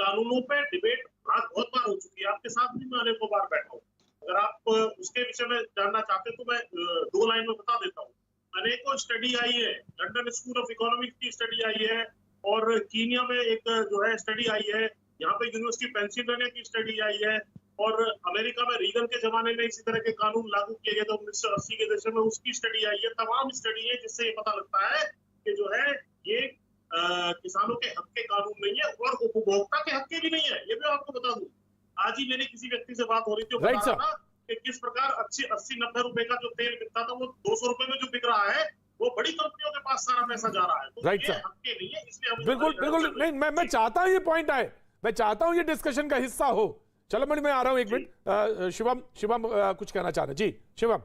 कानूनों पे डिबेट बहुत बार हो चुकी है, आपके साथ भी मैं अनेकों बार बैठा हूँ। अगर आप उसके विषय में जानना चाहते हैं तो मैं 2 लाइन में बता देता हूँ। अनेकों स्टडी आई है, लंदन स्कूल ऑफ इकोनॉमिक्स की स्टडी आई है, और कीनिया में एक जो है स्टडी आई है, यहाँ पे यूनिवर्सिटी पेंसिल्वेनिया की स्टडी आई है, और अमेरिका में रीगन के जमाने में इसी तरह के कानून लागू किए गए थे 1980 के दशक में, उसकी स्टडी आई है। तमाम स्टडी है जिससे ये पता लगता है कि जो है ये किसानों के हक के कानून नहीं है और उपभोक्ता के हक के भी नहीं है। ये भी आपको बता दूं, आज ही मेरी किसी व्यक्ति से बात हो रही थी, वो बता रहा था कि किस प्रकार 80-90 रुपए का जो तेल बिकता था वो 200 रुपए में जो बिक रहा है, वो बड़ी कंपनियों के पास सारा पैसा जा रहा है। तो ये हक के नहीं है, इसलिए हम बिल्कुल बिल्कुल नहीं, मैं चाहता हूं ये पॉइंट आए, मैं चाहता हूं ये डिस्कशन का हिस्सा हो। चलो मैं आ रहा हूं एक मिनट। शिवम कुछ कहना चाह रहे? जी शिवम।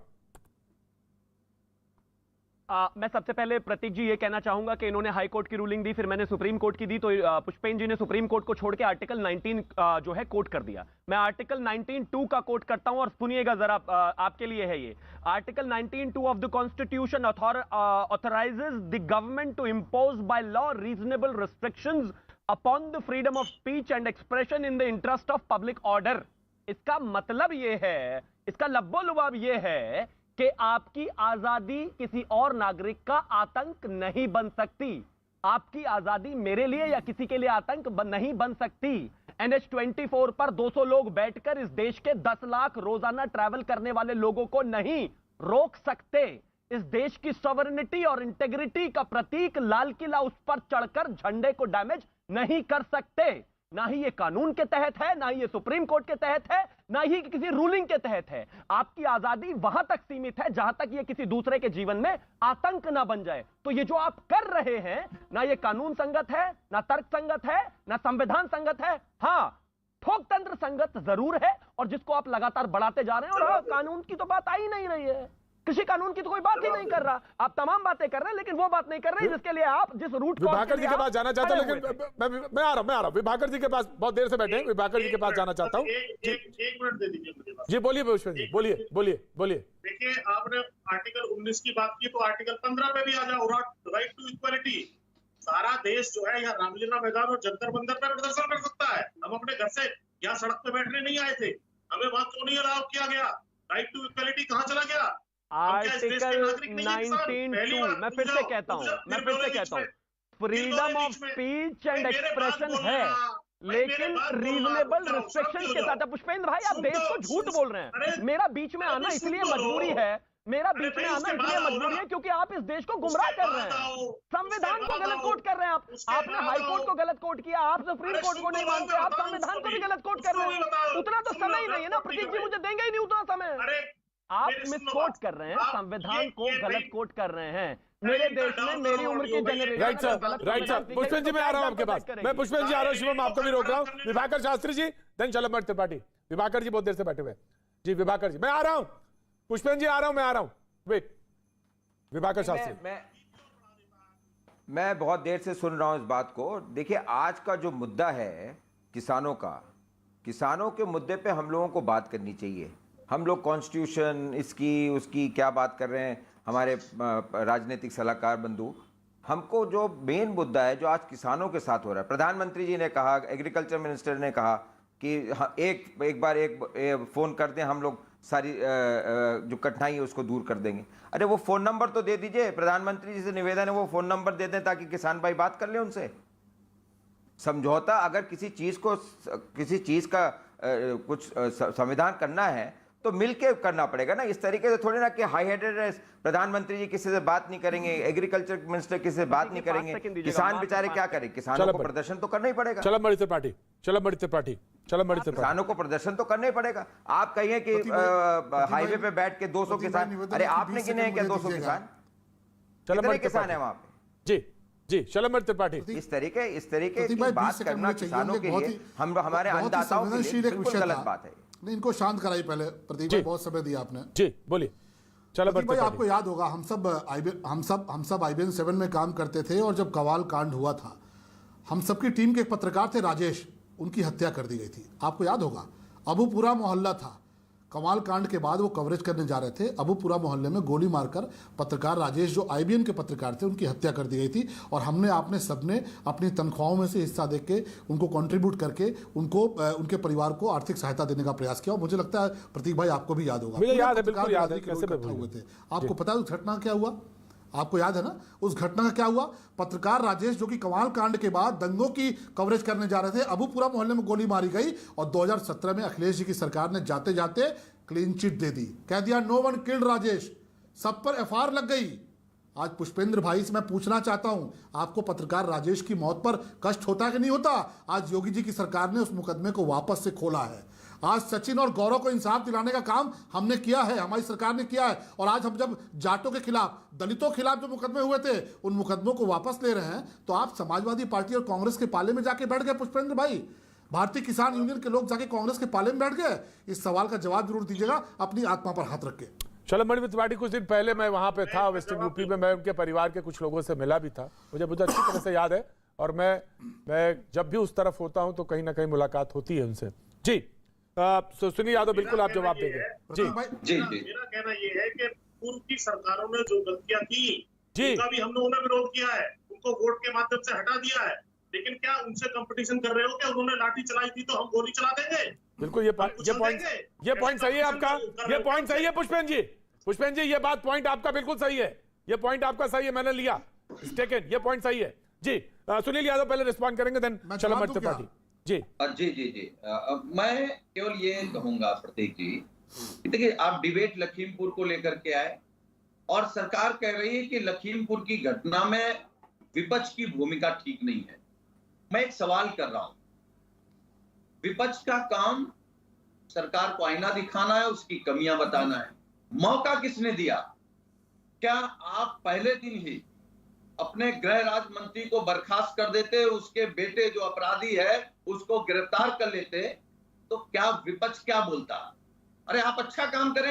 मैं सबसे पहले प्रतीक जी ये कहना चाहूंगा कि इन्होंने हाई कोर्ट की रूलिंग दी, फिर मैंने सुप्रीम कोर्ट की दी, तो पुष्पेन जी ने सुप्रीम कोर्ट को छोड़ के आर्टिकल 19 जो है कोट कर दिया। मैं आर्टिकल 19(2) का कोट करता हूं और सुनिएगा जरा, आपके लिए है ये। Article 19(2) of the constitution authorises the government to impose by law reasonable restrictions upon the freedom of speech and expression in the interest of public order. इसका मतलब ये है, इसका लब्बो लुबाब ये है कि आपकी आजादी किसी और नागरिक का आतंक नहीं बन सकती। आपकी आजादी मेरे लिए या किसी के लिए आतंक नहीं बन सकती। NH-24 पर 200 लोग बैठकर इस देश के 10 लाख रोजाना ट्रैवल करने वाले लोगों को नहीं रोक सकते। इस देश की सॉवरेनिटी और इंटेग्रिटी का प्रतीक लाल किला उस पर चढ़कर झंडे को डैमेज नहीं कर सकते। ना ही ये कानून के तहत है, ना ही ये सुप्रीम कोर्ट के तहत है, ना ही किसी रूलिंग के तहत है। आपकी आजादी वहां तक सीमित है जहां तक ये किसी दूसरे के जीवन में आतंक ना बन जाए। तो ये जो आप कर रहे हैं, ना ये कानून संगत है, ना तर्क संगत है, ना संविधान संगत है। हाँ, ठोकतंत्र संगत जरूर है, और जिसको आप लगातार बढ़ाते जा रहे हैं। और कानून की तो बात आ ही नहीं रही है, कृषि कानून की तो कोई बात ही नहीं कर रहा। आप तमाम बातें कर रहे हैं, लेकिन वो बात नहीं कर रहे जिसके लिए आप जिस रूट विभाकर जी के पास जाना चाहता हूं, लेकिन मैं आ रहा हूं। विभाकर जी के पास बहुत देर से बैठे हैं, विभाकर जी के पास जाना चाहता हूं। एक मिनट दे दीजिए मुझे। जी बोलिए पुष्पेन जी, बोलिए। देखिए, आपने आर्टिकल 19 की बात की, तो आर्टिकल 15 पे भी आ जाओ, राइट टू इक्वालिटी। सारा देश जो है यहाँ रामलीला मैदान और जंतर मंदिर पर प्रदर्शन कर सकता है। हम अपने घर से यहाँ सड़क पे बैठने नहीं आए थे, हमें वहां क्यों नहीं अलाउ किया गया? राइट टू इक्वालिटी कहाँ चला गया? आर्टिकल 19(2) मैं फिर से कहता हूं, freedom of speech and expression है, लेकिन रीजनेबल रिस्ट्रिक्शन के साथ। पुष्पेंद्र भाई, आप देश को झूठ बोल रहे हैं। मेरा बीच में आना इसलिए मजबूरी है, क्योंकि आप इस देश को गुमराह कर रहे हैं। संविधान को गलत कोट कर रहे हैं आप। आपने हाई कोर्ट को गलत कोट किया, आप सुप्रीम कोर्ट को नहीं मानते, आप संविधान को भी गलत कोट कर रहे हैं। उतना तो समय ही नहीं है ना प्रतीक जी, मुझे देंगे ही नहीं उतना समय। आप मिसकोट कर रहे हैं, संविधान को गलत कोट कर रहे हैं। मेरे देश में मेरी उम्र की generation. Right sir. Pushpen ji मैं आ रहा हूं आपके पास, मैं पुष्पेन जी आ रहा हूं। शिवम आपको भी रोक रहा हूं। विभाकर शास्त्री जी, देन चलमठ त्रिपाठी। विभाकर जी बहुत देर से बैठे हुए। जी विभाकर जी, मैं आ रहा हूं। पुष्पेन जी आ रहा हूं, वेट। विभाकर शास्त्री, मैं बहुत देर से सुन रहा हूं इस बात को। देखिए, आज का जो मुद्दा है किसानों का, किसानों के मुद्दे पे हम लोगों को बात करनी चाहिए। हम लोग कॉन्स्टिट्यूशन इसकी उसकी क्या बात कर रहे हैं, हमारे राजनीतिक सलाहकार बंधु। हमको जो मेन मुद्दा है जो आज किसानों के साथ हो रहा है, प्रधानमंत्री जी ने कहा, एग्रीकल्चर मिनिस्टर ने कहा कि एक बार फ़ोन कर दें, हम लोग सारी जो कठिनाई है उसको दूर कर देंगे। अरे वो फ़ोन नंबर तो दे दीजिए, प्रधानमंत्री जी से निवेदन है वो फ़ोन नंबर दे दें ताकि किसान भाई बात कर ले उनसे। समझौता अगर किसी चीज़ का कुछ समाधान करना है तो मिलके करना पड़ेगा ना। इस तरीके से थोड़ी ना कि हाई हेडेड प्रधानमंत्री जी किसी से बात नहीं करेंगे, एग्रीकल्चर मिनिस्टर किसी से बात नहीं करेंगे, किसान बेचारे क्या करें? किसानों को प्रदर्शन तो करना ही पड़ेगा। चलमठ त्रिपाठी, किसानों को प्रदर्शन तो करना ही पड़ेगा। आप कहिए कि हाईवे पे बैठ के 200 किसान, अरे आपने गिने हैं क्या 200 किसान? कितने किसान है वहां पे? जी चलमठ त्रिपाठी। इस तरीके की बात करना किसानों के लिए, हमारे अन्नदाताओं के लिए बिल्कुल गलत बात है। नहीं, इनको शांत कराइए पहले। प्रदीप भाई, बहुत समय दिया आपने। जी बोलिए। प्रदीप भाई, आपको याद होगा हम सब IBN 7 में काम करते थे, और जब कवाल कांड हुआ था, हम सबकी टीम के एक पत्रकार थे राजेश, उनकी हत्या कर दी गई थी। आपको याद होगा, अबूपुरा मोहल्ला था, कमाल कांड के बाद वो कवरेज करने जा रहे थे, अबूपुरा मोहल्ले में गोली मारकर पत्रकार राजेश, जो IBN के पत्रकार थे, उनकी हत्या कर दी गई थी। और हमने आपने सबने अपनी तनख्वाहों में से हिस्सा दे के उनको कंट्रीब्यूट करके उनको उनके परिवार को आर्थिक सहायता देने का प्रयास किया। और मुझे लगता है प्रतीक भाई आपको भी याद होगा, मुझे याद है, पत्रकार बिल्कुल याद है, के लोग कैसे इकट्ठा हुए थे। आपको पता है उस घटना का क्या हुआ? आपको याद है ना उस घटना का क्या हुआ? पत्रकार राजेश जो कि कमाल कांड के बाद दंगों की कवरेज करने जा रहे थे, अबूपुरा मोहल्ले में गोली मारी गई और 2017 में अखिलेश जी की सरकार ने जाते जाते क्लीन चिट दे दी, कह दिया नो वन किल्ड राजेश, सब पर FIR लग गई। आज पुष्पेंद्र भाई से मैं पूछना चाहता हूं, आपको पत्रकार राजेश की मौत पर कष्ट होता कि नहीं होता? आज योगी जी की सरकार ने उस मुकदमे को वापस से खोला है। आज सचिन और गौरव को इंसाफ दिलाने का काम हमने किया है, हमारी सरकार ने किया है। और आज हम जब जाटों के खिलाफ, दलितों के खिलाफ जो मुकदमे हुए थे, उन मुकदमों को वापस ले रहे हैं, तो आप समाजवादी पार्टी और कांग्रेस के पाले में जाके बैठ गए पुष्पेंद्र भाई। भारतीय किसान यूनियन के लोग जाके कांग्रेस के पाले में बैठ गए। इस सवाल का जवाब जरूर दीजिएगा अपनी आत्मा पर हाथ रख के। चलमणि त्रिपाठी, कुछ दिन पहले मैं वहां पे था वेस्टर्न यूपी में, मैं उनके परिवार के कुछ लोगों से मिला भी था, मुझे बहुत अच्छी तरह से याद है। और मैं जब भी उस तरफ होता हूं तो कहीं ना कहीं मुलाकात होती है उनसे। जी सुनील यादव, बिल्कुल आप जवाब देंगे। जी जी, मेरा कहना ये है कि पूर्व की सरकारों ने जो गलतियां की, जी, उनका भी हम लोगों ने विरोध किया है, उनको वोट के माध्यम से हटा दिया है। लेकिन क्या उनसे कंपटीशन कर रहे हो कि उन्होंने लाठी चलाई थी तो हम गोली चला देंगे? बिल्कुल ये पॉइंट सही है आपका, ये पॉइंट सही है पुष्पेंद्र जी, ये बात पॉइंट आपका बिल्कुल सही है, ये पॉइंट आपका सही है, मैंने लिया टेकन, ये पॉइंट सही है। जी सुनील यादव पहले रिस्पॉन्ड करेंगे, देन चलमणि त्रिपाठी। जी जी मैं केवल ये कहूंगा प्रतीक जी, देखिए आप डिबेट लखीमपुर को लेकर के आए और सरकार कह रही है कि लखीमपुर की घटना में विपक्ष की भूमिका ठीक नहीं है। मैं एक सवाल कर रहा हूं, विपक्ष का काम सरकार को आईना दिखाना है, उसकी कमियां बताना है। मौका किसने दिया? क्या आप पहले दिन ही अपने गृह राज्य मंत्री को बर्खास्त कर देते, उसके बेटे जो अपराधी है उसको गिरफ्तार कर लेते, तो क्या विपक्ष क्या बोलता? अरे आप अच्छा काम करें